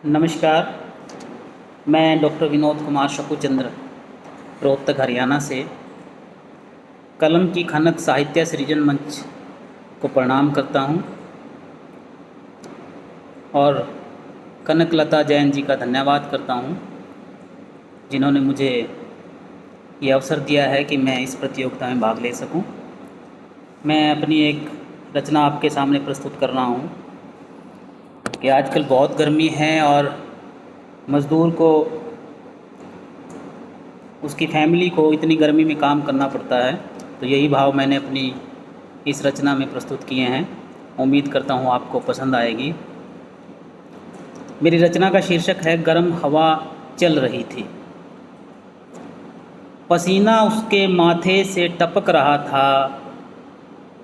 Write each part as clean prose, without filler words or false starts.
नमस्कार, मैं डॉक्टर विनोद कुमार शकूचंद्र रोहतक हरियाणा से कलम की खनक साहित्य सृजन मंच को प्रणाम करता हूं और कनकलता जैन जी का धन्यवाद करता हूं, जिन्होंने मुझे ये अवसर दिया है कि मैं इस प्रतियोगिता में भाग ले सकूं। मैं अपनी एक रचना आपके सामने प्रस्तुत कर रहा हूं कि आजकल बहुत गर्मी है और मज़दूर को, उसकी फैमिली को इतनी गर्मी में काम करना पड़ता है। तो यही भाव मैंने अपनी इस रचना में प्रस्तुत किए हैं। उम्मीद करता हूँ आपको पसंद आएगी। मेरी रचना का शीर्षक है गर्म हवा चल रही थी। पसीना उसके माथे से टपक रहा था,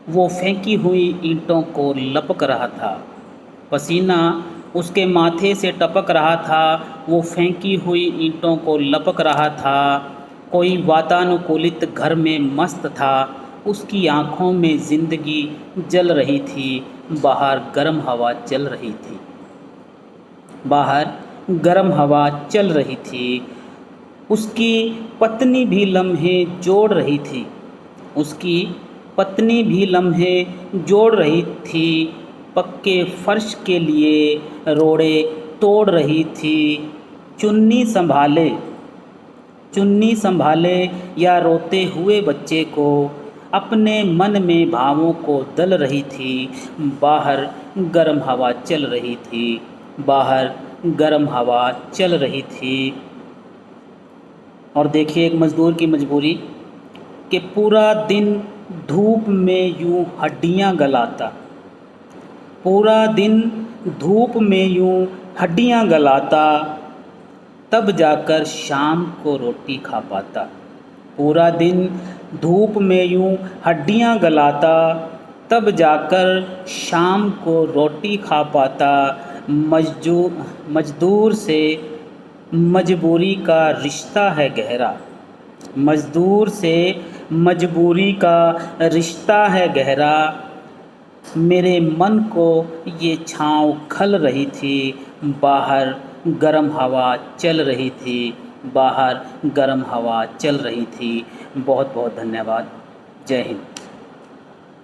वो फेंकी हुई ईंटों को लपक रहा था। पसीना उसके माथे से टपक रहा था, वो फेंकी हुई ईंटों को लपक रहा था। कोई वातानुकूलित घर में मस्त था, उसकी आँखों में ज़िंदगी जल रही थी। बाहर गर्म हवा चल रही थी, बाहर गर्म हवा चल रही थी। उसकी पत्नी भी लम्हे जोड़ रही थी, उसकी पत्नी भी लम्हे जोड़ रही थी। पक्के फर्श के लिए रोड़े तोड़ रही थी। चुन्नी संभाले, चुन्नी संभाले या रोते हुए बच्चे को, अपने मन में भावों को दल रही थी। बाहर गर्म हवा चल रही थी, बाहर गर्म हवा चल रही थी। और देखिए एक मज़दूर की मजबूरी कि पूरा दिन धूप में यूं हड्डियां गलाता, पूरा दिन धूप में यूं हड्डियां गलाता, तब जाकर शाम को रोटी खा पाता। पूरा दिन धूप में यूं हड्डियां गलाता, तब जाकर शाम को रोटी खा पाता। मजदूर से मजबूरी का रिश्ता है गहरा, मजदूर से मजबूरी का रिश्ता है गहरा। मेरे मन को ये छाँव खल रही थी, बाहर गर्म हवा चल रही थी, बाहर गर्म हवा चल रही थी। बहुत बहुत धन्यवाद। जय हिंद।